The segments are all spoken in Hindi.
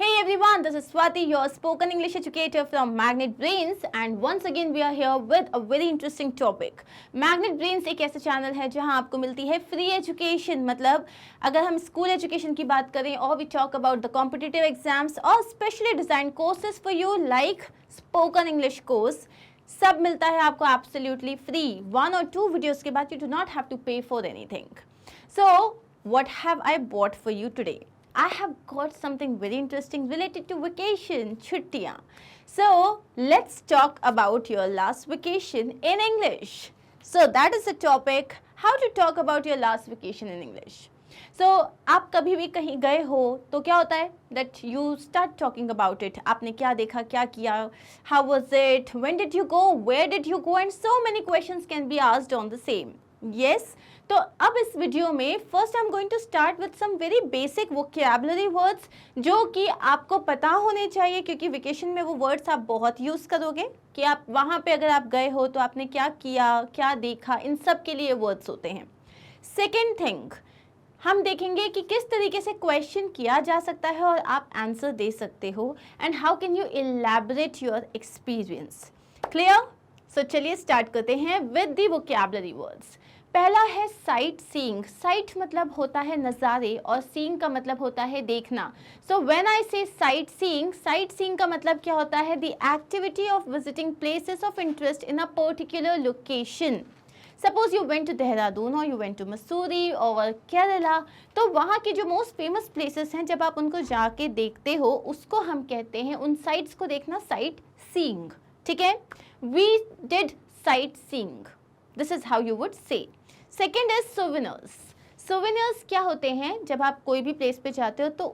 Hey everyone, this is Swati, your spoken English educator from Magnet Brains, and once again we are here with a very interesting topic. Magnet Brains एक ऐसा चैनल है जहां आपको मिलती है फ्री एजुकेशन, मतलब अगर हम स्कूल एजुकेशन की बात करें और we talk about the competitive exams और specially design courses for you like spoken English course, सब मिलता है आपको एब्सोल्युटली फ्री. 1 or 2 वीडियोस के बाद you do not have to pay for anything. So what have I bought for you today? I have got something very interesting related to vacation, chuttiyan. So let's talk about your last vacation in English. So that is the topic, how to talk about your last vacation in English. So आप कभी भी कहीं गए हो तो क्या होता है that you start talking about it. आपने क्या देखा, क्या किया, how was it, when did you go, where did you go, and so many questions can be asked on the same. Yes. तो अब इस वीडियो में first I am going to start with some very basic vocabulary words जो कि आपको पता होने चाहिए, क्योंकि वेकेशन में वो वर्ड्स आप बहुत यूज़ करोगे कि आप वहाँ पे अगर आप गए हो तो आपने क्या किया, क्या देखा, इन सब के लिए वर्ड्स होते हैं. सेकेंड थिंग, हम देखेंगे कि किस तरीके से क्वेश्चन किया जा सकता है और आप आंसर दे सकते हो, and how can you elaborate your experience. Clear? So चलिए स्टार्ट करते हैं विद द वोकैबुलरी वर्ड्स. पहला है साइट सीइंग. साइट मतलब होता है नज़ारे और सीइंग का मतलब होता है देखना. सो व्हेन आई से साइट सीइंग का मतलब क्या होता है? The activity of visiting places of interest in a particular location. Suppose you went to Dehradun और यू वेंट टू मसूरी और केरला, तो वहाँ की जो मोस्ट फेमस प्लेसेस हैं जब आप उनको जाके देखते हो उसको हम कहते हैं, उन साइट्स को देखना, साइट सीइंग. ठीक है, we did sightseeing. This is how you would say. Second is souvenirs. Souvenirs क्या होते हैं? जब आप कोई भी प्लेस पे जाते हो तो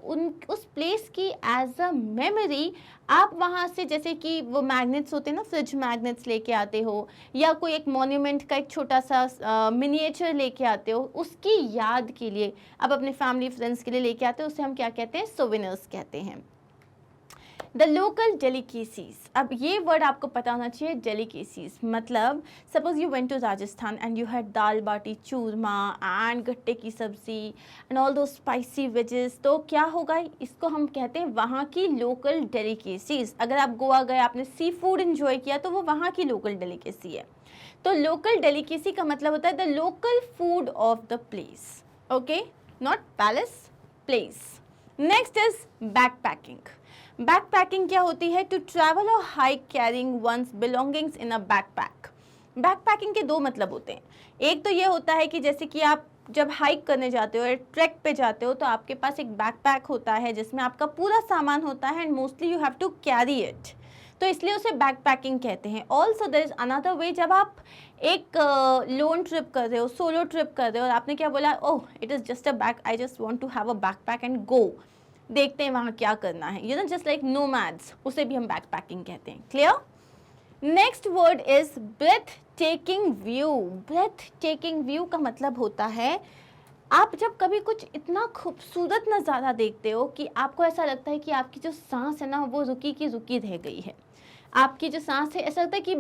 उस प्लेस की एज अ मेमोरी आप वहाँ से, जैसे कि वो मैग्नेट्स होते हैं ना, फ्रिज मैग्नेट्स लेके आते हो, या कोई एक मॉन्यूमेंट का एक छोटा सा मिनिएचर लेके आते हो, उसकी याद के लिए आप अपने फैमिली फ्रेंड्स के लिए लेके आते हो, उसे हम क्या कहते हैं? सोवेनियर्स कहते हैं. The local delicacies. अब ये वर्ड आपको पता होना चाहिए. डेलिकेसीज मतलब suppose you went to Rajasthan and you had dal baati churma and gatte की sabzi and all those spicy veggies, तो क्या होगा? इसको हम कहते हैं वहाँ की लोकल डेलिकेसीज. अगर आप गोवा गए, आपने सी फूड इन्जॉय किया, तो वो वहाँ की लोकल डेलिकेसी है. तो लोकल डेलिकेसी का मतलब होता है the local food of the place. Okay, not palace, place. Next is backpacking. Backpacking क्या होती है? टू ट्रैवल और हाइक कैरिंग वंस बिलोंगिंग्स इन अ बैकपैक. बैकपैकिंग के दो मतलब होते हैं. एक तो ये होता है कि जैसे कि आप जब हाइक करने जाते हो, ट्रैक पे जाते हो, तो आपके पास एक बैकपैक होता है जिसमें आपका पूरा सामान होता है and mostly you have to carry it, तो इसलिए उसे बैकपैकिंग कहते हैं. Also there is another way, जब आप एक लोन ट्रिप कर रहे हो, सोलो ट्रिप कर रहे हो, और आपने क्या बोला? Oh, it is just a back, I just want to have a backpack and go, देखते हैं वहाँ क्या करना है, you know, just like nomads, उसे भी हम बैकपैकिंग कहते हैं. Clear? Next word is breathtaking view. Breathtaking view का मतलब होता है आप जब कभी कुछ इतना खूबसूरत नज़ारा देखते हो कि आपको ऐसा लगता है कि आपकी जो सांस है ना, वो रुकी की रुकी रह गई है. आपकी जो सांस है, ऐसा लगता है कि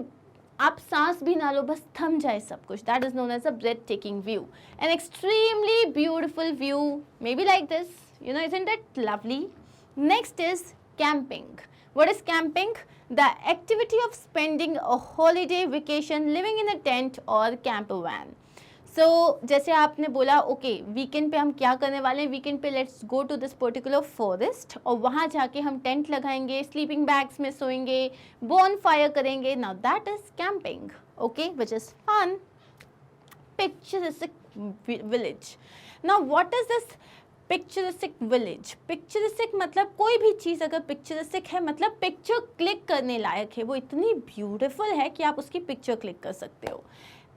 आप सांस भी ना लो, बस थम जाए सब कुछ. That is known as a breathtaking view. An extremely beautiful view may be like this. You know, isn't that lovely? Next is camping. What is camping? The activity of spending a holiday vacation living in a tent or camper van. So जैसे आपने बोला, ओके वीकेंड पे हम क्या करने वाले हैं? वीकेंड पे let's go to this particular forest और वहाँ जाके हम टेंट लगाएंगे, स्लीपिंग बैग्स में सोएंगे, बॉन फायर करेंगे. Now that is camping. Okay, which is fun. Picturesque village. Now what is this picturesque village? Picturesque मतलब कोई भी चीज़ अगर पिक्चरिस्टिक है मतलब पिक्चर क्लिक करने लायक है, वो इतनी ब्यूटीफुल है कि आप उसकी पिक्चर क्लिक कर सकते हो.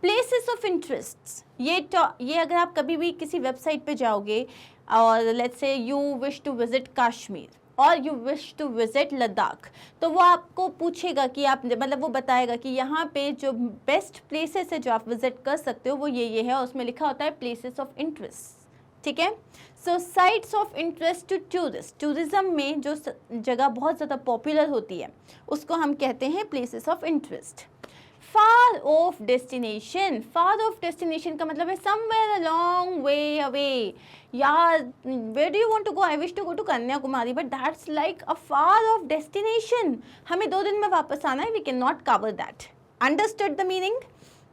प्लेसेस ऑफ इंटरेस्ट, ये अगर आप कभी भी किसी वेबसाइट पे जाओगे और let's say you wish to visit Kashmir और you wish to visit Ladakh, तो वो आपको पूछेगा कि आप, मतलब वो बताएगा कि यहाँ पे जो बेस्ट प्लेसेस है जो आप विजिट कर सकते हो वो ये है, और उसमें लिखा होता है प्लेसेस ऑफ इंटरेस्ट. ठीक है. So sites of interest to tourist. Tourism में जो जगह बहुत ज़्यादा पॉपुलर होती है उसको हम कहते हैं places of interest. Far off destination, far off destination का मतलब है somewhere a long way away. यार where do you want to go, I wish to go to Kanyakumari but that's like a far off destination, हमें 2 दिन में वापस आना है, we can not cover that. Understood the meaning?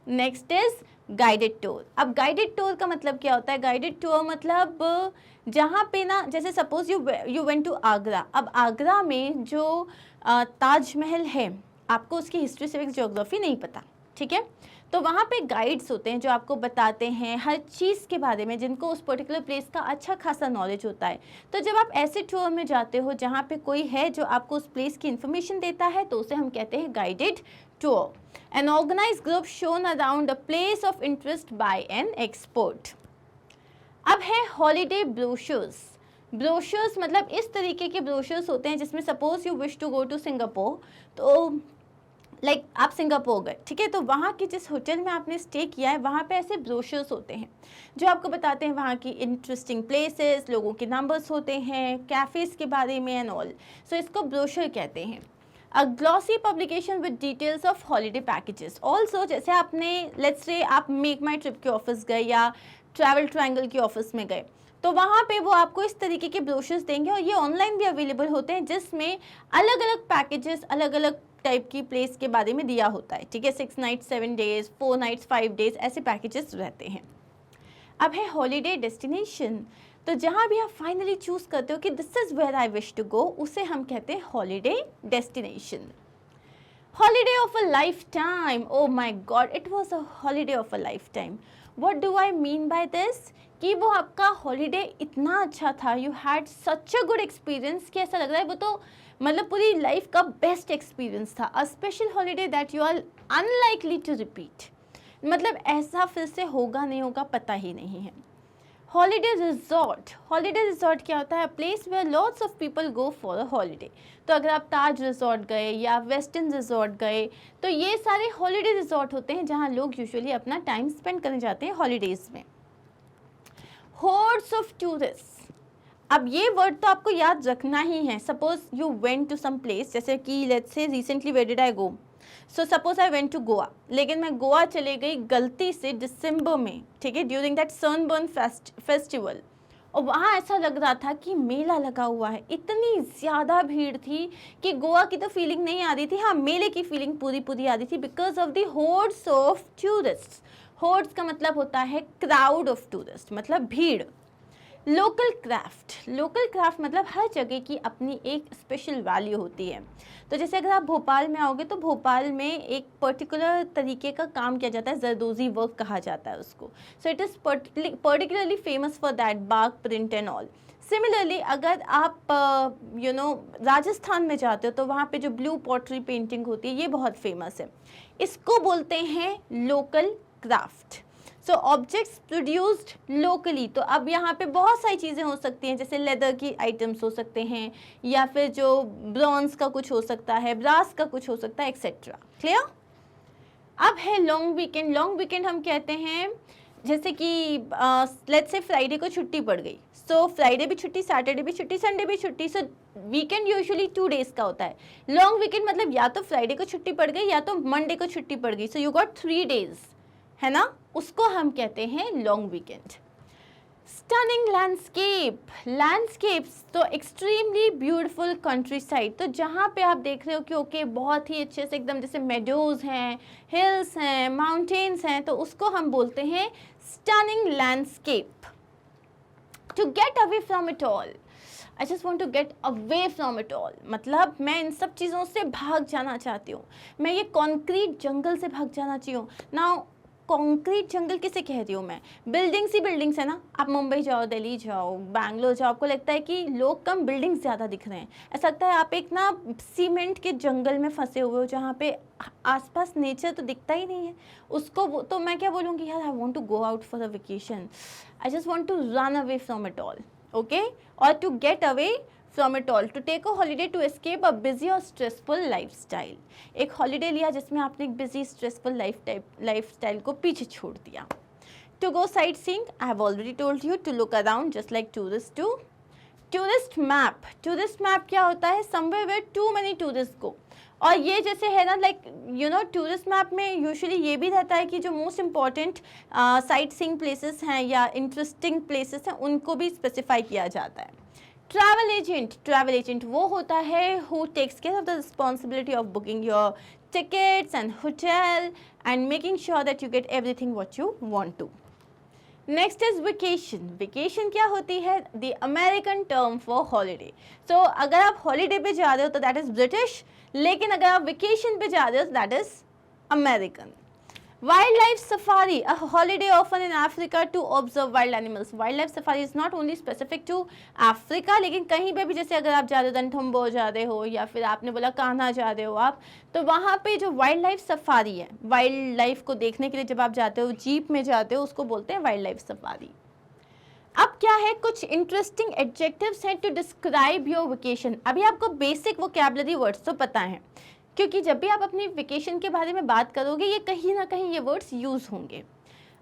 Next is guided tour. अब गाइडेड टूर का मतलब क्या होता है? गाइडेड टूर मतलब जहाँ पे ना, जैसे suppose you went to Agra. अब आगरा में जो ताजमहल है, आपको उसकी हिस्ट्री सिविक्स ज्योग्राफी नहीं पता, ठीक है, तो वहाँ पे गाइड्स होते हैं जो आपको बताते हैं हर चीज़ के बारे में, जिनको उस पर्टिकुलर प्लेस का अच्छा खासा नॉलेज होता है। तो जब आप ऐसे टूर में जाते हो जहाँ पे कोई है जो आपको उस प्लेस की इन्फॉर्मेशन देता है, तो उसे हम कहते हैं guided tour. An organized group shown around a place of interest by an expert. अब है हॉलीडे ब्रोशर्स। ब्रोशर्स मतलब इस तरीके के ब्रोशर्स होते हैं जिसमें suppose you wish to go to Singapore, तो लाइक आप सिंगापुर गए, ठीक है, तो वहाँ के जिस होटल में आपने स्टे किया है वहाँ पे ऐसे ब्रोशर्स होते हैं जो आपको बताते हैं वहाँ की इंटरेस्टिंग प्लेसेस, लोगों के नंबर्स होते हैं, कैफ़ेज़ के बारे में एंड ऑल। सो इसको ब्रोशर कहते हैं। A glossy publication with details of holiday packages. Also जैसे आपने let's say आप मेक माई ट्रिप के ऑफिस गए या ट्रैवल ट्रायंगल के ऑफिस में गए, तो वहाँ पे वो आपको इस तरीके के ब्रोशर्स देंगे और ये ऑनलाइन भी अवेलेबल होते हैं जिसमें अलग अलग पैकेजेस, अलग अलग टाइप की प्लेस के बारे में दिया होता है, ठीक है, 6 नाइट्स 7 डेज, 4 नाइट्स 5 डेज, ऐसे पैकेजेस रहते हैं। अब है हॉलीडे डेस्टिनेशन। तो जहाँ भी आप फाइनली चूज करते हो कि this is where I wish to go, उसे हम कहते हैं holiday destination. Holiday of a lifetime, oh my God, it was a holiday of a lifetime. What do I mean by this? कि वो आपका हॉलीडे इतना अच्छा था, you had such a good experience कि ऐसा लग रहा है वो तो मतलब पूरी लाइफ का बेस्ट एक्सपीरियंस था। A special holiday that you are unlikely to repeat, मतलब ऐसा फिर से होगा नहीं होगा पता ही नहीं है। हॉलीडे रिजॉर्ट, हॉलीडे रिजॉर्ट क्या होता है? Place where lots of people go for a holiday. तो अगर आप ताज रिजॉर्ट गए या वेस्टर्न रिजॉर्ट गए, तो ये सारे हॉलीडे रिजॉर्ट होते हैं जहाँ लोग यूजुअली अपना टाइम स्पेंड करने जाते हैं हॉलीडेज में। हॉर्ड्स ऑफ टूरिस्ट, अब ये वर्ड तो आपको याद रखना ही है। Suppose you went to some place, जैसे कि let's say recently where did I go, so suppose I went to Goa, लेकिन मैं गोवा चले गई गलती से दिसंबर में, ठीक है, ड्यूरिंग दैट सनबर्न फेस्टिवल, और वहाँ ऐसा लग रहा था कि मेला लगा हुआ है, इतनी ज़्यादा भीड़ थी कि गोवा की तो फीलिंग नहीं आ रही थी, हाँ मेले की फीलिंग पूरी पूरी आ रही थी, because of the hordes of tourist. Hordes का मतलब होता है क्राउड ऑफ टूरिस्ट, मतलब भीड़। लोकल क्राफ्ट, लोकल क्राफ्ट मतलब हर जगह की अपनी एक स्पेशल वैल्यू होती है। तो जैसे अगर आप भोपाल में आओगे तो भोपाल में एक पर्टिकुलर तरीके का काम किया जाता है, जरदोजी वर्क कहा जाता है उसको। So it is particularly famous for that, Bagh print and all. Similarly अगर आप राजस्थान में जाते हो तो वहाँ पे जो ब्लू पॉटरी पेंटिंग होती है ये बहुत फेमस है, इसको बोलते हैं लोकल क्राफ्ट। सो ऑब्जेक्ट्स प्रोड्यूस्ड लोकली, तो अब यहाँ पे बहुत सारी चीज़ें हो सकती हैं, जैसे लेदर की आइटम्स हो सकते हैं या फिर जो ब्रॉन्ज का कुछ हो सकता है, ब्रास का कुछ हो सकता है, एक्सेट्रा। क्लियर? अब है लॉन्ग वीकेंड। लॉन्ग वीकेंड हम कहते हैं जैसे कि लेट्स से फ्राइडे को छुट्टी पड़ गई, सो फ्राइडे भी छुट्टी, सैटरडे भी छुट्टी, संडे भी छुट्टी, सो वीकेंड यूजुअली 2 डेज का होता है। लॉन्ग वीकेंड मतलब या तो फ्राइडे को छुट्टी पड़ गई या तो मंडे को छुट्टी पड़ गई, सो यू गॉट 3 डेज, है ना, उसको हम कहते हैं long weekend. Stunning landscape, landscapes तो एक्सट्रीमली ब्यूटीफुल कंट्री साइड, तो जहाँ पे आप देख रहे हो कि ओके बहुत ही अच्छे से एकदम जैसे मेडोज हैं, हिल्स हैं, माउंटेन्स हैं, तो उसको हम बोलते हैं stunning landscape. To get away from it all, I just want to get away from it all, मतलब मैं इन सब चीज़ों से भाग जाना चाहती हूँ, मैं ये कॉन्क्रीट जंगल से भाग जाना चाहिए हूँ। नाउ कॉन्क्रीट जंगल किसे कह रही हूँ मैं? बिल्डिंग्स ही बिल्डिंग्स है ना। आप मुंबई जाओ, दिल्ली जाओ, बैंगलोर जाओ, आपको लगता है कि लोग कम, बिल्डिंग्स ज़्यादा दिख रहे हैं। ऐसा लगता है आप एक ना सीमेंट के जंगल में फंसे हुए हो जहाँ पे आसपास नेचर तो दिखता ही नहीं है। उसको तो मैं क्या बोलूँगी यार, I want to go out for a vacation, I just want to run away from it all, okay, और to get away from it all, to take a holiday to escape a busy और स्ट्रेसफुल लाइफस्टाइल। एक हॉलीडे लिया जिसमें आपने एक बिजी स्ट्रेसफुल लाइफस्टाइल को पीछे छोड़ दिया। To go sightseeing, I have already told you, to look around just like tourist too. Tourist map, tourist map क्या होता है? Somewhere where too many tourist go, और ये जैसे है ना लाइक टूरिस्ट मैप में यूजुअली ये भी रहता है कि जो most important sightseeing places हैं या इंटरेस्टिंग प्लेसेस हैं उनको भी स्पेसिफाई किया जाता है। ट्रैवल एजेंट वो होता है who takes care of the responsibility of booking your tickets and hotel and making sure that you get everything what you want to. Next is vacation. Vacation क्या होती है? The American term for holiday. So अगर आप हॉलीडे पे जा रहे हो तो दैट इज ब्रिटिश, लेकिन अगर आप वेकेशन पे जा रहे हो तो that is American. Wildlife safari, a holiday often in Africa to observe wild animals. Wildlife safari is not only specific to Africa, लेकिन कहीं पे भी जैसे अगर आप जा रहे हो रणथंबोर जा रहे हो या फिर आपने बोला कान्हा जा रहे हो आप, तो वहाँ पे जो वाइल्ड लाइफ सफारी है, वाइल्ड लाइफ को देखने के लिए जब आप जाते हो जीप में जाते हो, उसको बोलते हैं वाइल्ड लाइफ सफारी। अब क्या है, कुछ इंटरेस्टिंग एडजेक्टिव्स हैं टू डिस्क्राइब योर वेकेशन। अभी आपको बेसिक वोकैबुलरी वर्ड्स तो पता है, क्योंकि जब भी आप अपनी वेकेशन के बारे में बात करोगे ये कहीं ना कहीं ये वर्ड्स यूज़ होंगे।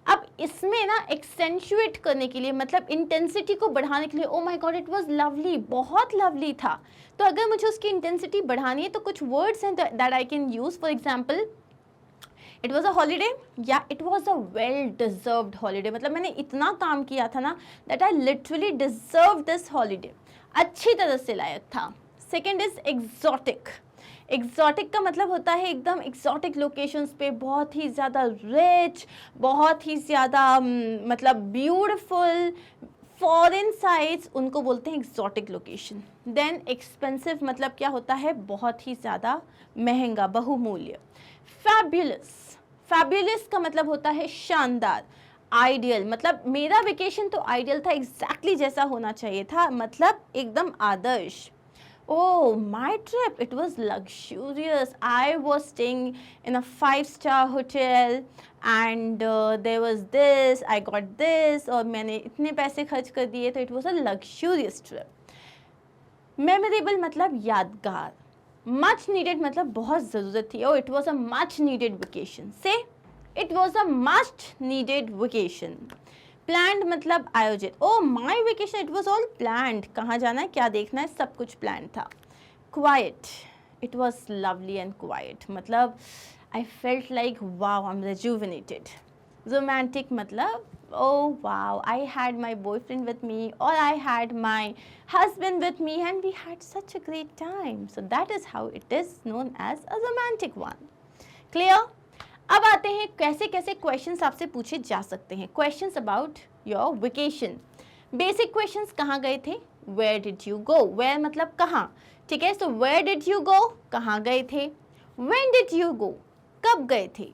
अब इसमें ना एक्सेंचुएट करने के लिए, मतलब इंटेंसिटी को बढ़ाने के लिए, oh my God it was lovely, बहुत लवली था, तो अगर मुझे उसकी इंटेंसिटी बढ़ानी है तो कुछ वर्ड्स हैं that I can use. For example, it was a holiday या it was a well deserved holiday, मतलब मैंने इतना काम किया था ना that I literally deserve this holiday, अच्छी तरह से लायक था। Second is exotic. एग्जॉटिक का मतलब होता है एकदम एग्जॉटिक लोकेशंस पे, बहुत ही ज़्यादा रिच, बहुत ही ज़्यादा मतलब ब्यूटिफुल फॉरेन साइट्स, उनको बोलते हैं एग्जॉटिक लोकेशन। देन एक्सपेंसिव मतलब क्या होता है, बहुत ही ज़्यादा महंगा, बहुमूल्य। फैब्युलस, फैब्युलस का मतलब होता है शानदार। आइडियल, मतलब मेरा वेकेशन तो आइडियल था, एग्जैक्टली जैसा होना चाहिए था, मतलब एकदम आदर्श। Oh, my trip, it was luxurious. I was staying in a 5-star hotel and there was this, I got this, और मैंने इतने पैसे खर्च कर दिए, तो it was a luxurious trip. Memorable मतलब यादगार। Much needed मतलब बहुत ज़रूरत थी, oh, it was a much needed vacation. Say, it was a much needed vacation. Planned मतलब आयोजित, oh my vacation it was all planned, कहाँ जाना है, क्या देखना है, सब कुछ प्लान था। Quiet, it was lovely and quiet, मतलब I felt like wow I am rejuvenated. Romantic मतलब oh wow I had my boyfriend with me और I had my husband with me and we had such a great time, so that is how it is known as a romantic one. Clear? अब आते हैं कैसे कैसे क्वेश्चंस आपसे पूछे जा सकते हैं। Questions about your vacation. Basic questions कहाँ गए थे, where did you go, where मतलब कहाँ, ठीक है, so where did you go, कहाँ गए थे। व्हेन डिड यू गो, कब गए थे।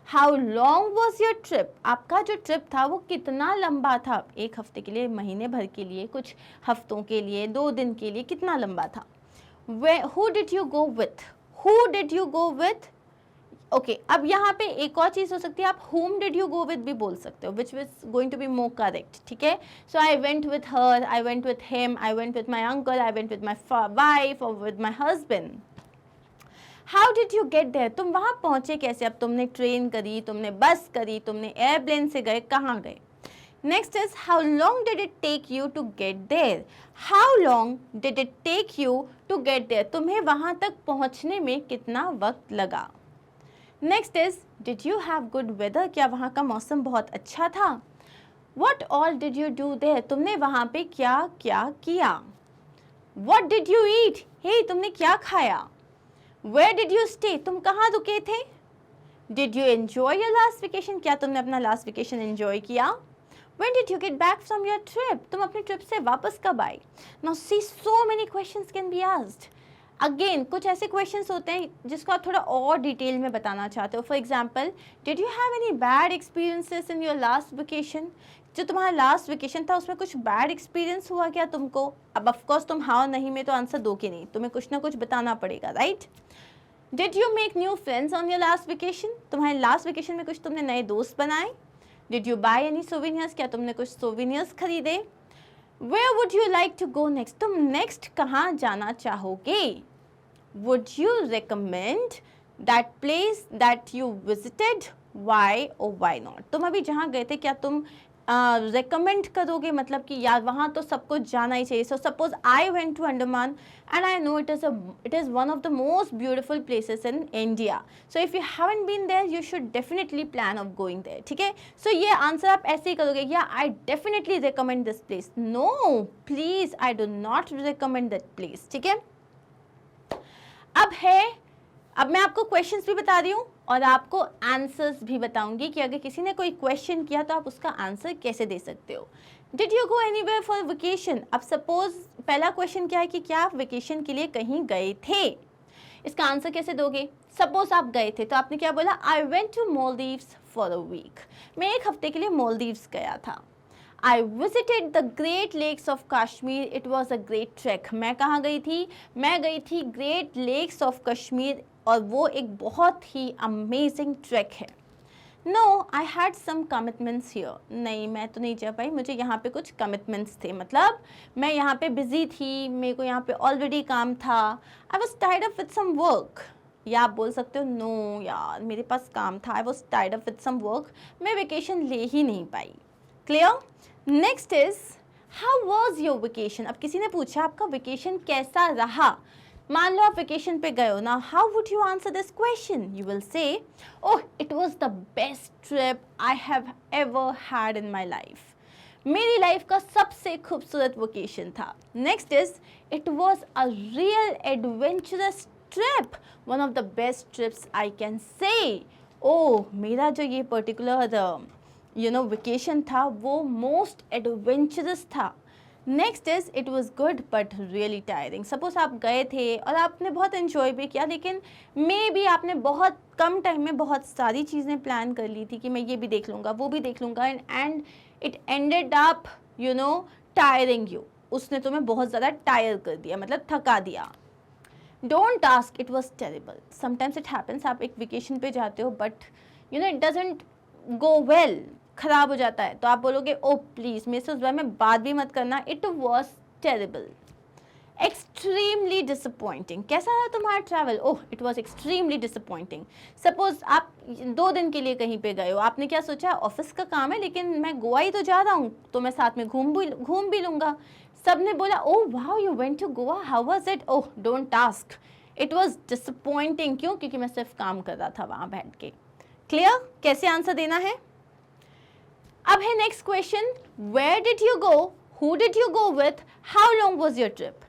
How long was your trip, आपका जो ट्रिप था वो कितना लंबा था, एक हफ्ते के लिए, महीने भर के लिए, कुछ हफ्तों के लिए, 2 दिन के लिए, कितना लंबा था। Who did you go with, who did you go with, okay अब यहाँ पे एक और चीज़ हो सकती है, आप whom did you go with भी बोल सकते हो, which was going to be more correct, ठीक है। So I went with her, I went with him, I went with my uncle, I went with my wife or with my husband. How did you get there, तुम वहाँ पहुँचे कैसे, अब तुमने ट्रेन करी, तुमने बस करी, तुमने एयरप्लेन से गए, कहाँ गए। Next is how long did it take you to get there, how long did it take you to get there, तुम्हें वहाँ तक पहुँचने में कितना वक्त लगा। Next is did you have good weather, क्या वहाँ का मौसम बहुत अच्छा था। What all did you do there, तुमने वहाँ पे क्या क्या किया। वट डिड यू ईट, हे तुमने क्या खाया। वेयर डिड यू स्टे, तुम कहाँ रुके थे। Did you enjoy your last vacation, क्या तुमने अपना लास्ट वेकेशन एन्जॉय किया। When did you get back from your trip, तुम अपनी ट्रिप से वापस कब आए। Now see so many questions can be asked. Again कुछ ऐसे क्वेश्चंस होते हैं जिसको आप थोड़ा और डिटेल में बताना चाहते हो। For example, did you have any bad experiences in your last vacation, जो तुम्हारा लास्ट वेकेशन था उसमें कुछ बैड एक्सपीरियंस हुआ क्या तुमको। अब ऑफकोर्स तुम हाँ नहीं में तो आंसर दोगे नहीं, तुम्हें कुछ ना कुछ बताना पड़ेगा, right. Did you make new friends on your last vacation, तुम्हारे लास्ट वेकेशन में कुछ तुमने नए दोस्त बनाए। Did you buy any souvenirs, क्या तुमने कुछ सोविनियर्स खरीदे। Where would you like to go next, तुम नेक्स्ट कहाँ जाना चाहोगे। Would you recommend that place that you visited, why और वाई नॉट, तुम अभी जहाँ गए थे क्या तुम रिकमेंड करोगे, मतलब कि यार वहाँ तो सबको जाना ही चाहिए. So suppose I went to Andaman and I know it is one of the most beautiful places in India. So if you haven't been there, you should definitely plan of going there. ठीक है? So ये आंसर आप ऐसे ही करोगे, yeah, I definitely recommend this place. No, please, I do not recommend that place. ठीक है? अब मैं आपको क्वेश्चंस भी बता रही हूँ और आपको आंसर्स भी बताऊंगी कि अगर किसी ने कोई क्वेश्चन किया तो आप उसका आंसर कैसे दे सकते हो. Did you go anywhere for vacation? अब सपोज पहला क्वेश्चन क्या है कि क्या आप वेकेशन के लिए कहीं गए थे. इसका आंसर कैसे दोगे? सपोज आप गए थे तो आपने क्या बोला, I went to Maldives for a week. मैं एक हफ्ते के लिए मालदीव्स गया था. I visited the Great Lakes of Kashmir. It was a great trek. मैं कहाँ गई थी? मैं गई थी Great Lakes of Kashmir और वो एक बहुत ही amazing trek है. No, I had some commitments here. नहीं, मैं तो नहीं जा पाई, मुझे यहाँ पे कुछ commitments थे. मतलब मैं यहाँ पे busy थी, मेरे को यहाँ पे already काम था. I was tied up with some work. या आप बोल सकते हो no यार मेरे पास काम था, I was tied up with some work. मैं vacation ले ही नहीं पाई. Clear? Next is how was your vacation. अब किसी ने पूछा आपका वेकेशन कैसा रहा. मान लो आप वेकेशन पे गए हो ना, how would you answer this question? You will say oh it was the best trip I have ever had in my life. मेरी लाइफ का सबसे खूबसूरत वेकेशन था. Next is it was a real adventurous trip, one of the best trips I can say. Oh मेरा जो ये पर्टिकुलर वेकेशन था वो मोस्ट एडवेंचरस था. Next is it was good but really tiring. Suppose आप गए थे और आपने बहुत इन्जॉय भी किया, लेकिन मे बी आपने बहुत कम टाइम में बहुत सारी चीज़ें प्लान कर ली थी कि मैं ये भी देख लूँगा वो भी देख लूँगा, and it ended up tiring you. उसने तुम्हें बहुत ज़्यादा टायर कर दिया, मतलब थका दिया. Don't ask it was terrible. Sometimes it happens, आप एक वेकेशन पे जाते हो but it doesn't go well, खराब हो जाता है, तो आप बोलोगे ओ प्लीज मेरे से उस बारे में बात भी मत करना. It was terrible. Extremely disappointing. कैसा रहा तुम्हारा travel? Oh it was extremely disappointing. Suppose आप 2 दिन के लिए कहीं पे गए हो, आपने क्या सोचा ऑफिस का काम है लेकिन मैं गोवा ही तो जा रहा हूँ तो मैं साथ में घूम भी लूँगा. सब ने बोला oh wow you went to Goa, how was it? Oh don't ask, it was disappointing. क्यों? क्योंकि मैं सिर्फ काम कर रहा था वहाँ बैठ के. क्लियर? कैसे आंसर देना है? अब है next question, where did you go, who did you go with, how long was your trip.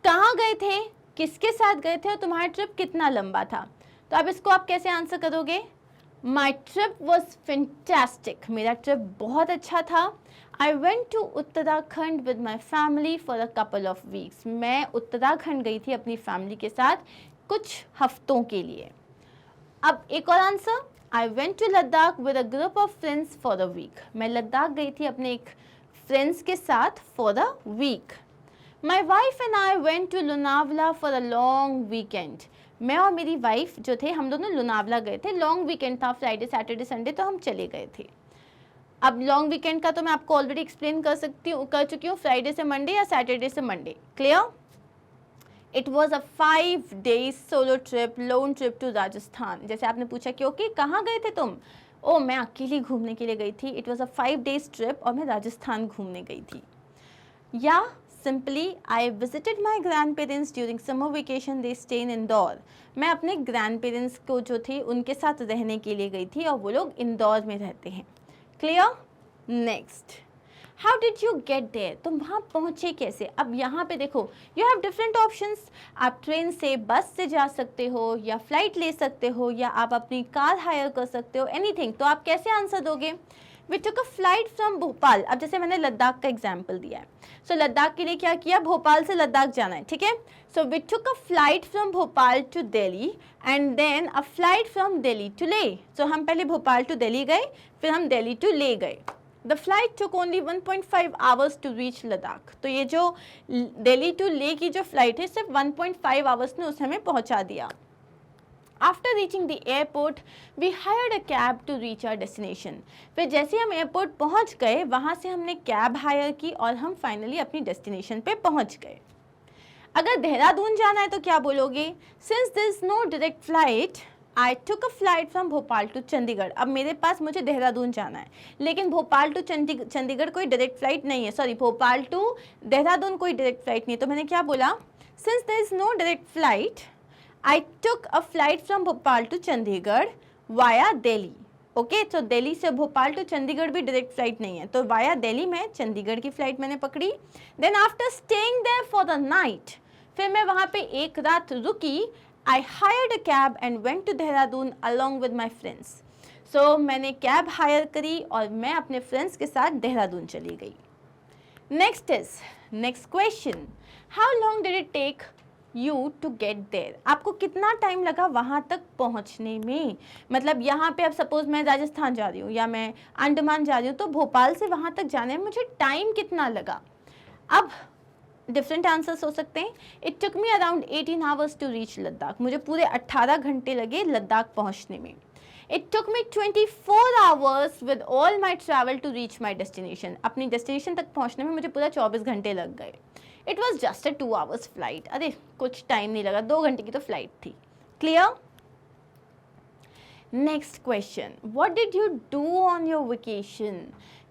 कहाँ गए थे, किसके साथ गए थे और तुम्हारा ट्रिप कितना लंबा था. तो अब इसको आप कैसे आंसर करोगे? My trip was fantastic. मेरा ट्रिप बहुत अच्छा था. I went to Uttarakhand with my family for a couple of weeks. मैं उत्तराखंड गई थी अपनी फैमिली के साथ कुछ हफ्तों के लिए. अब एक और answer, I went to Ladakh with a group of friends for a week. मैं लद्दाख गई थी अपने एक फ्रेंड्स के साथ for a week. My wife and I went to Lonavala for a long weekend. मैं और मेरी वाइफ जो थे हम दोनों लोनावला गए थे. लॉन्ग वीकेंड था, फ्राइडे सैटरडे संडे, तो हम चले गए थे. अब लॉन्ग वीकेंड का तो मैं आपको ऑलरेडी एक्सप्लेन कर चुकी हूँ, फ्राइडे से मंडे या सैटरडे से Monday. Clear? It was a 5 days solo trip, lone trip to Rajasthan. जैसे आपने पूछा कि ओके कहाँ गए थे तुम? ओ मैं अकेली घूमने के लिए गई थी. It was a 5 days trip और मैं राजस्थान घूमने गई थी. या simply I visited my grand parents during summer vacation, they stay in Indore. मैं अपने ग्रैंड पेरेंट्स को जो थे उनके साथ रहने के लिए गई थी और वो लोग इंदौर में रहते हैं. Clear? Next, how did you get there. तुम वहाँ पहुँचे कैसे? अब यहाँ पे देखो यू हैव डिफरेंट ऑप्शंस. आप ट्रेन से, बस से जा सकते हो या फ्लाइट ले सकते हो या आप अपनी कार हायर कर सकते हो, एनीथिंग. तो आप कैसे आंसर दोगे? We took a flight from Bhopal. अब जैसे मैंने लद्दाख का एग्जाम्पल दिया है, सो लद्दाख के लिए क्या किया, भोपाल से लद्दाख जाना है, ठीक है. So we took a flight from Bhopal to Delhi and then a flight from Delhi to Leh. So हम पहले भोपाल टू दिल्ली गए, फिर हम दिल्ली टू ले गए. The flight took only 1.5 hours to reach Ladakh. तो ये जो दिल्ली टू ले की जो फ्लाइट है सिर्फ 1.5 hours ने उसे हमें पहुंचा दिया. After reaching the airport, we hired a cab to reach our destination. फिर जैसे हम एयरपोर्ट पहुंच गए वहाँ से हमने कैब हायर की और हम फाइनली अपनी डेस्टिनेशन पे पहुंच गए. अगर देहरादून जाना है तो क्या बोलोगे? Since there is no direct flight, I took a flight from Bhopal to Chandigarh. अब मेरे पास मुझे देहरादून जाना है, लेकिन भोपाल टू चंडीगढ़ कोई डायरेक्ट फ्लाइट नहीं है, सॉरी भोपाल टू देहरादून कोई डायरेक्ट फ्लाइट नहीं है। तो मैंने क्या बोला, since there is no direct flight I took a flight from Bhopal to Chandigarh via Delhi. Okay, तो दिल्ली से भोपाल टू चंडीगढ़ भी डायरेक्ट फ्लाइट नहीं है, तो वाया दिल्ली में चंडीगढ़ की फ्लाइट मैंने पकड़ी। Then after staying there for the night, फिर मैं वहाँ पे एक रात रुकी। I hired a cab and went to Dehradun along with my friends. So मैंने कैब हायर करी और मैं अपने फ्रेंड्स के साथ देहरादून चली गई। Next question, how long did it take you to get there. आपको कितना टाइम लगा वहाँ तक पहुँचने में। मतलब यहाँ पे अब सपोज मैं राजस्थान जा रही हूँ या मैं अंडमान जा रही हूँ, तो भोपाल से वहाँ तक जाने में मुझे टाइम कितना लगा। अब डिफरेंट आंसर्स हो सकते हैं। It took me around 18 hours to reach Ladakh. मुझे पूरे 18 घंटे लगे लद्दाख पहुँचने में। It took me 24 hours with all my travel to reach my destination. अपनी डेस्टिनेशन तक पहुँचने में मुझे पूरा 24 घंटे लग गए। It was just a 2 hours flight. अरे कुछ टाइम नहीं लगा, 2 घंटे की तो फ्लाइट थी। Clear? Next question, what did you do on your vacation.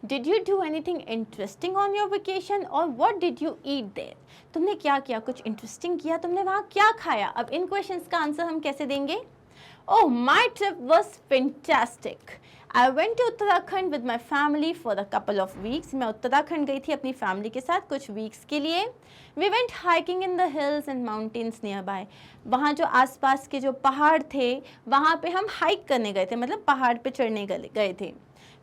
Did you do anything interesting on your vacation और what did you eat there. तुमने क्या किया, कुछ इंटरेस्टिंग किया, तुमने वहाँ क्या खाया। अब इन क्वेश्चंस का आंसर हम कैसे देंगे। Oh, my trip was fantastic. I went to Uttarakhand with my family for a couple of weeks. मैं उत्तराखंड गई थी अपनी फैमिली के साथ कुछ वीक्स के लिए। We went hiking in the hills and mountains nearby. वहाँ जो आसपास के जो पहाड़ थे वहाँ पे हम हाइक करने गए थे, मतलब पहाड़ पे चढ़ने गए थे।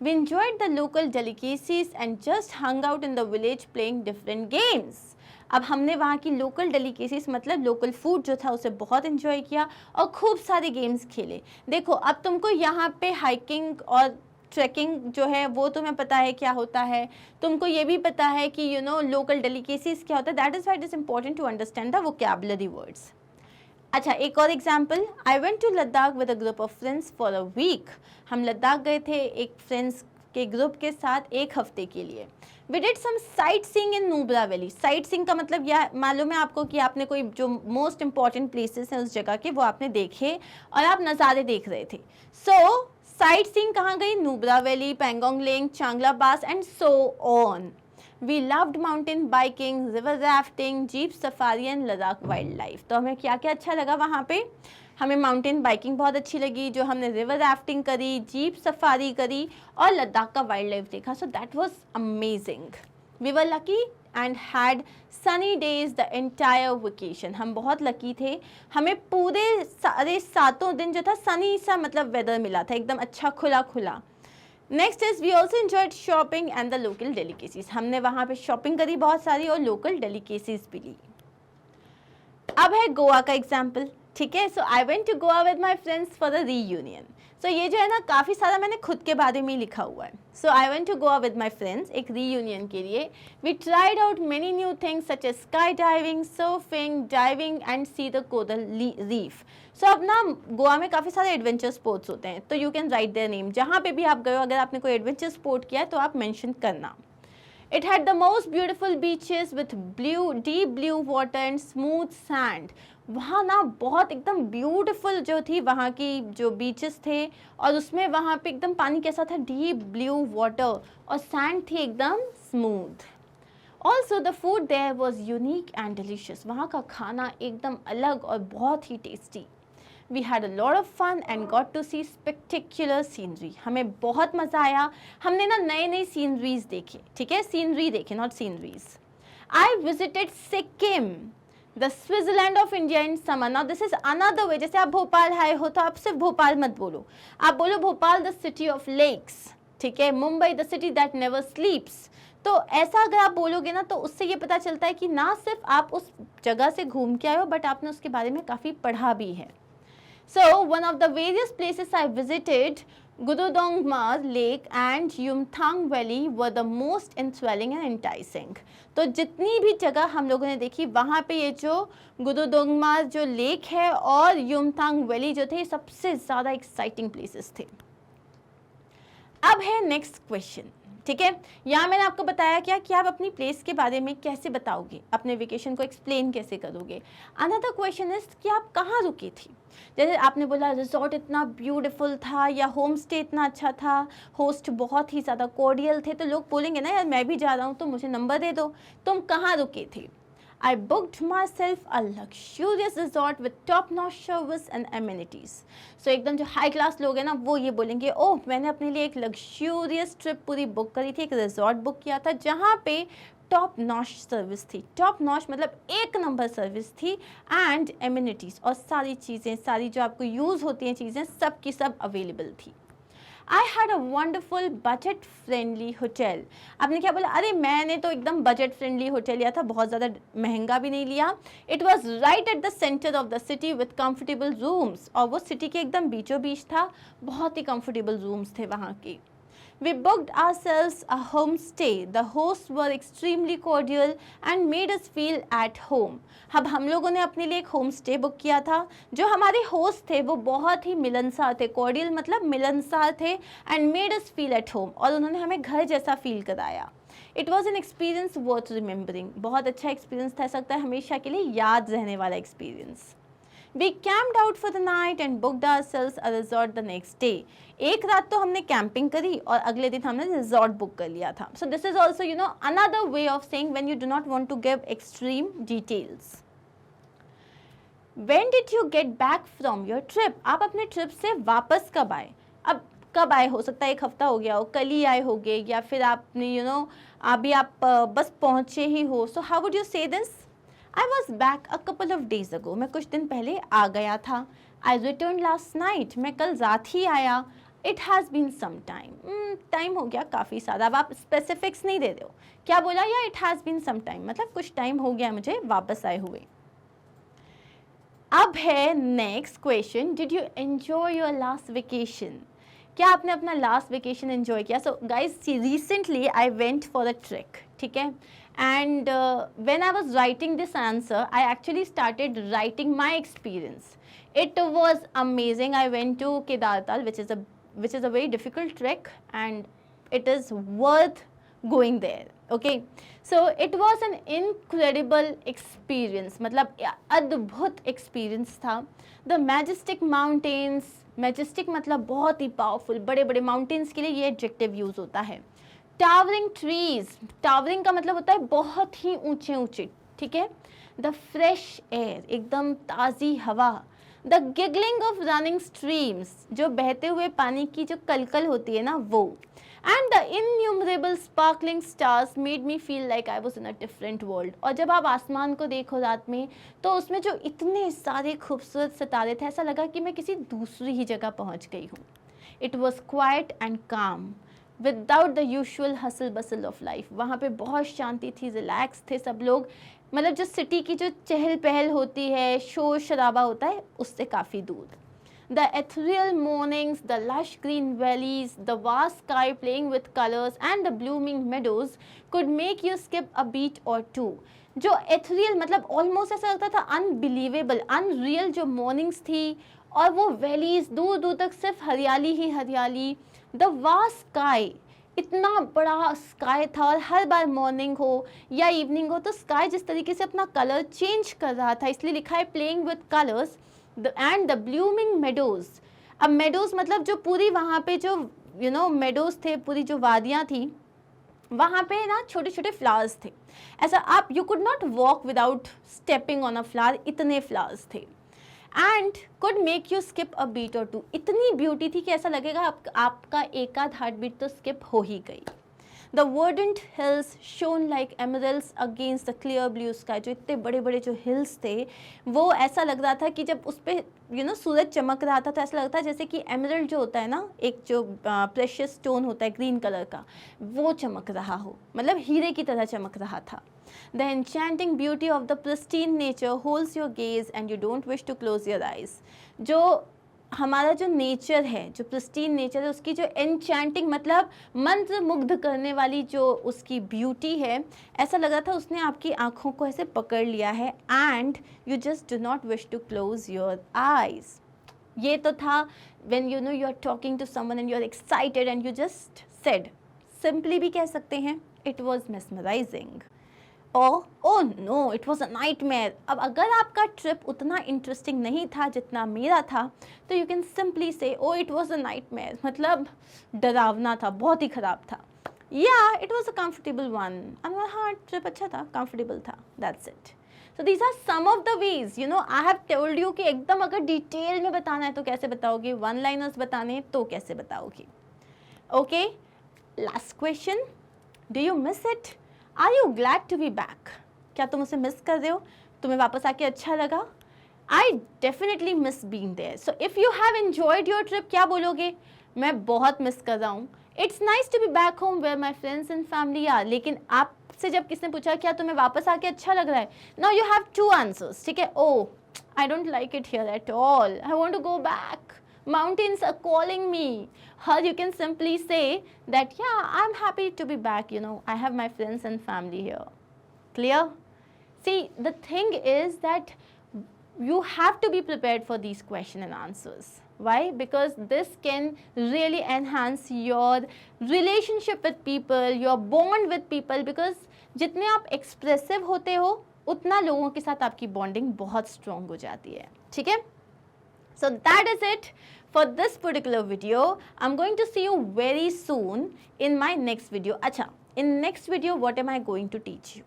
We enjoyed the local delicacies and just hung out in the village playing different games. अब हमने वहाँ की लोकल डेलिकेसीज मतलब लोकल फूड जो था उसे बहुत इन्जॉय किया और खूब सारे गेम्स खेले। देखो अब तुमको यहाँ पे हाइकिंग और ट्रैकिंग जो है वो तुम्हें पता है क्या होता है, तुमको ये भी पता है कि यू नो लोकल डेलिकेसीज क्या होता है। That is why it is important to understand the vocabulary words. अच्छा, एक और example, I went to Ladakh with a group of friends for a week. हम लद्दाख गए थे एक फ्रेंड्स के ग्रुप के साथ एक हफ्ते के लिए। We did some sightseeing in Nubra valley. Sight seeing का मतलब यह मालूम है आपको कि आपने कोई जो मोस्ट इंपॉर्टेंट प्लेसेस हैं उस जगह के वो आपने देखे और आप नज़ारे देख रहे थे। सो साइट सीइंग कहाँ गई, Nubra valley, Pangong lake, Changla pass and so on. We loved mountain biking, river rafting, jeep safari and Ladakh wildlife. तो हमें क्या क्या अच्छा लगा वहाँ पे। हमें माउंटेन बाइकिंग बहुत अच्छी लगी, जो हमने रिवर राफ्टिंग करी, जीप सफारी करी और लद्दाख का वाइल्ड लाइफ देखा। So that was amazing. We were lucky and had sunny days the entire vacation. हम बहुत लकी थे, हमें पूरे सारे 7 दिन जो था सनी सा मतलब वेदर मिला था, एकदम अच्छा खुला खुला। Next is we also enjoyed shopping and the local delicacies. हमने वहाँ पे शॉपिंग करी बहुत सारी और लोकल डेलिकेसीज भी ली। अब है गोवा का एग्जाम्पल, ठीक है। So I went to Goa with my friends for the reunion. So ये जो है ना काफ़ी सारा मैंने खुद के बारे में लिखा हुआ है। So I went to Goa with my friends एक रीयूनियन के लिए। We tried out many new things such as skydiving, surfing, diving and see the coral reef. So अब ना गोवा में काफ़ी सारे एडवेंचर स्पोर्ट्स होते हैं, तो you can write their name. जहाँ पे भी आप गए हो, अगर आपने कोई एडवेंचर स्पोर्ट किया है तो आप मेंशन करना। It had the most beautiful beaches with deep blue water and smooth sand. वहाँ ना बहुत एकदम ब्यूटीफुल जो थी वहाँ की जो बीचेस थे और उसमें वहाँ पे एकदम पानी कैसा था, डीप ब्लू वाटर और सैंड थी एकदम smooth. Also the food there was unique and delicious. वहाँ का खाना एकदम अलग और बहुत ही tasty. We had a lot of fun and got to see spectacular scenery. हमें बहुत मज़ा आया, हमने ना नए नए सीनरीज देखे, ठीक है, सीनरी देखे, not sceneries. I visited Sikkim, the Switzerland of India in summer. Now this is another way. जैसे आप भोपाल आए हो तो आप सिर्फ भोपाल मत बोलो, आप बोलो Bhopal the city of lakes, ठीक है, Mumbai the city that never sleeps. तो ऐसा अगर आप बोलोगे ना तो उससे ये पता चलता है कि ना सिर्फ आप उस जगह से घूम के आए हो बट आपने उसके बारे में काफ़ी पढ़ा भी है। So one of the various places I visited, Gududongma Lake and Yumthang Valley were the most enthralling and enticing. तो जितनी भी जगह हम लोगों ने देखी वहाँ पे ये जो गुदुदोंगमा जो लेक है और युमथांग वैली जो थे सबसे ज़्यादा एक्साइटिंग प्लेसेस थे। अब है नेक्स्ट क्वेश्चन, ठीक है। यहाँ मैंने आपको बताया क्या कि आप अपनी प्लेस के बारे में कैसे बताओगे, अपने वेकेशन को एक्सप्लेन कैसे करोगे। अनदर क्वेश्चन इज कि आप कहाँ रुकी थी। जैसे आपने बोला रिजॉर्ट इतना ब्यूटीफुल था या होम स्टे इतना अच्छा था, होस्ट बहुत ही ज़्यादा कॉर्डियल थे, तो लोग बोलेंगे ना यार मैं भी जा रहा हूँ तो मुझे नंबर दे दो। तुम कहाँ रुके थे। I booked myself a luxurious resort with top-notch service and amenities. So एकदम जो हाई क्लास लोग हैं ना वो ये बोलेंगे ओह मैंने अपने लिए एक लग्जूरियस ट्रिप पूरी बुक करी थी, एक रिजॉर्ट बुक किया था जहाँ पे टॉप नॉच सर्विस थी। टॉप नॉच मतलब एक नंबर सर्विस थी एंड एमिनिटीज़ और सारी चीज़ें, सारी जो आपको यूज़ होती हैं चीज़ें सब की सब अवेलेबल थी। I had a wonderful budget friendly hotel. आपने क्या बोला, अरे मैंने तो एकदम बजट फ्रेंडली होटल लिया था, बहुत ज़्यादा महंगा भी नहीं लिया। It was right at the centre of the city with comfortable rooms, और वो सिटी के एकदम बीचों बीच था, बहुत ही कंफर्टेबल रूम्स थे वहाँ के। We booked ourselves a homestay. The hosts were extremely cordial and made us feel at home. अब हम लोगों ने अपने लिए एक होम स्टे बुक किया था। जो हमारे होस्ट थे वो बहुत ही मिलनसार थे, कॉर्डियल मतलब मिलनसार थे, and made us feel at home, और उन्होंने हमें घर जैसा फील कराया। It was an experience worth remembering. बहुत अच्छा एक्सपीरियंस था, सकता है हमेशा के लिए याद रहने वाला experience. We camped out for the night and booked ourselves a resort the next day. एक रात तो हमने कैंपिंग करी और अगले दिन हमने रिजॉर्ट बुक कर लिया था। So this is also another way of saying when you do not want to give extreme details. When did you get back from your trip? आप अपने ट्रिप से वापस कब आए। अब कब आए, हो सकता है एक हफ्ता हो गया हो, कल ही आए होगे, या फिर आपने अभी आप बस पहुँचे ही हो। So how would you say this? I was back a couple of days ago. मैं कुछ दिन पहले आ गया था। I returned last night. मैं कल रात ही आया। It has been some time. Time हो गया काफ़ी सारा। अब आप स्पेसिफिक्स नहीं दे रहे हो, क्या बोला, या it has been some time मतलब कुछ टाइम हो गया मुझे वापस आए हुए। अब है next question, did you enjoy your last vacation. क्या आपने अपना लास्ट वेकेशन एंजॉय किया। So guys recently I went for a trek, ठीक है, and when I was writing this answer I actually started writing my experience. It was amazing. I went to Kedartal, which is a very difficult trek, and it is worth going there. Okay, so it was an incredible experience, मतलब अद्भुत experience था। The majestic mountains, majestic मतलब बहुत ही powerful, बड़े बड़े mountains के लिए ये adjective use होता है। टावरिंग ट्रीज, टावरिंग का मतलब होता है बहुत ही ऊंचे ऊंचे, ठीक है। द फ्रेश एयर, एकदम ताज़ी हवा। The giggling of running streams, जो बहते हुए पानी की जो कलकल होती है ना वो। And the innumerable sparkling stars made me feel like I was in a different world. और जब आप आसमान को देखो रात में तो उसमें जो इतने सारे खूबसूरत सितारे थे, ऐसा लगा कि मैं किसी दूसरी ही जगह पहुंच गई हूँ। इट वॉज क्वाइट एंड काम without the usual hustle bustle of life. वहाँ पे बहुत शांति थी, रिलैक्स थे सब लोग, मतलब जो सिटी की जो चहल पहल होती है, शोर शराबा होता है, उससे काफ़ी दूर। The ethereal mornings, the lush green valleys, the vast sky playing with colors and the blooming meadows could make you skip a beat or two. जो ethereal मतलब ऑलमोस्ट ऐसा लगता था अनबिलीवेबल, अनरियल जो मॉर्निंग्स थी, और वो वैलीज दूर दूर तक सिर्फ हरियाली ही हरियाली। द वास्ट स्काई, इतना बड़ा स्काई था, और हर बार मॉर्निंग हो या इवनिंग हो तो स्काई जिस तरीके से अपना कलर चेंज कर रहा था, इसलिए लिखा है playing with colours. And the blooming meadows, अब मेडोज मतलब जो पूरी वहाँ पे जो मेडोज थे, पूरी जो वादियाँ थी वहाँ पे ना छोटे छोटे फ्लावर्स थे। ऐसा आप you could not walk without stepping on a flower, इतने फ्लावर्स थे। And could make you skip a beat और टू, इतनी ब्यूटी थी कि ऐसा लगेगा आपका एक आध हार्ट बीट तो स्किप हो ही गई। The verdant hills shone like emeralds against the clear blue sky, जो इतने बड़े बड़े जो हिल्स थे वो ऐसा लग रहा था कि जब उस पर सूरज चमक रहा था तो ऐसा लगता है जैसे कि एमरल्ड जो होता है ना, एक जो प्रेशियस स्टोन होता है ग्रीन कलर का, वो चमक रहा हो, मतलब हीरे की तरह चमक रहा था। The enchanting beauty of the pristine nature holds your gaze and you don't wish to close your eyes. जो हमारा जो नेचर है, जो प्रिस्टीन नेचर है, उसकी जो एन्चैंटिंग मतलब मंत्र मुग्ध करने वाली जो उसकी ब्यूटी है, ऐसा लगा था उसने आपकी आँखों को ऐसे पकड़ लिया है। And you just do not wish to close your eyes. ये तो था when you are talking to someone and you are excited and you just said simply भी कह सकते हैं it was mesmerising oh no it was a nightmare. अब अगर आपका ट्रिप उतना इंटरेस्टिंग नहीं था जितना मेरा था तो you can simply say oh it was a nightmare, मतलब डरावना था, बहुत ही ख़राब था। या it was a comfortable one, हाँ ट्रिप अच्छा था, कंफर्टेबल था, that's it. So these are some of the ways, you know I have told you कि एकदम अगर डिटेल में बताना है तो कैसे बताओगे, वन लाइनर्स बताने तो कैसे बताओगे। Okay, last question, do you miss it? Are you glad to be back? क्या तुम उसे मिस कर रहे हो? तुम्हें वापस आके अच्छा लगा? I definitely miss being there. So if you have enjoyed your trip, क्या बोलोगे? मैं बहुत मिस कर रहा हूँ। It's nice to be back home where my friends and family are. लेकिन आपसे जब किसने पूछा क्या तुम्हें वापस आके अच्छा लग रहा है, now you have two answers, ठीक है? Oh I don't like it here at all, I want to go back, mountains are calling me. Or you can simply say that yeah, I'm happy to be back, you know, I have my friends and family here. Clear? See, the thing is that you have to be prepared for these question and answers. Why? Because this can really enhance your relationship with people, your bond with people, because जितने आप expressive होते हो उतना लोगों के साथ आपकी bonding बहुत strong हो जाती है, ठीक है? So that is it for this particular video. I'm going to see you very soon in my next video. अच्छा, in next video what am I going to teach you?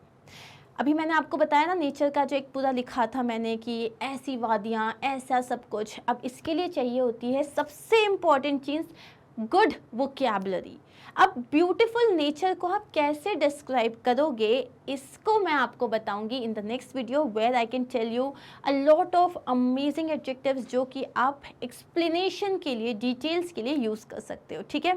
अभी मैंने आपको बताया ना नेचर का जो एक पूरा लिखा था मैंने कि ऐसी वादियाँ, ऐसा सब कुछ। अब इसके लिए चाहिए होती है सबसे इम्पॉर्टेंट चीज़, गुड वोकैबुलरी। अब ब्यूटीफुल नेचर को आप कैसे डिस्क्राइब करोगे, इसको मैं आपको बताऊंगी in the next video, where I can tell you a lot of amazing adjectives जो कि आप एक्सप्लेनेशन के लिए, डिटेल्स के लिए यूज़ कर सकते हो, ठीक है?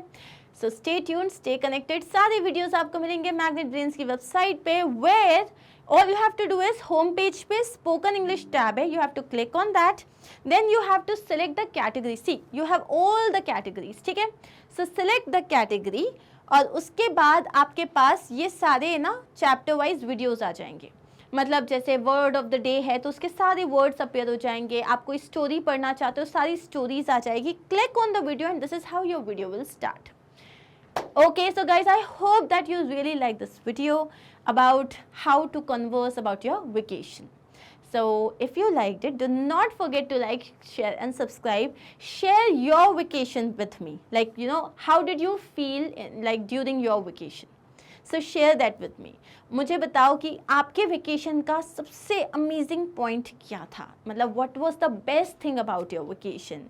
So stay tuned, stay connected. सारे वीडियोस आपको मिलेंगे मैग्नेट ब्रेन्स की वेबसाइट पे, where all you have to do is home page पे स्पोकन इंग्लिश टैब है, you have to click on that, then you have to select the category. See, you have all the categories, ठीक है? So select the category और उसके बाद आपके पास ये सारे ना चैप्टर वाइज वीडियोस आ जाएंगे। मतलब जैसे वर्ड ऑफ द डे है तो उसके सारे वर्ड्स अपीयर हो जाएंगे। आप कोई स्टोरी पढ़ना चाहते हो, सारी स्टोरीज आ जाएगी। Click on the video and this is how your video will start. Okay, so guys, I hope that you really like this video about how to converse about your vacation. So if you liked it, do not forget to like, share and subscribe. Share your vacation with me. Like, you know, how did you feel like during your vacation? So share that with me. मुझे बताओ कि आपके vacation का सबसे amazing point क्या था? मतलब what was the best thing about your vacation?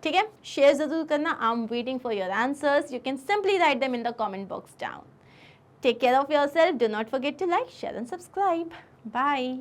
ठीक है, शेयर ज़रूर करना. I am waiting for your answers. You can simply write them in the comment box down. Take care of yourself. Do not forget to like, share and subscribe. Bye.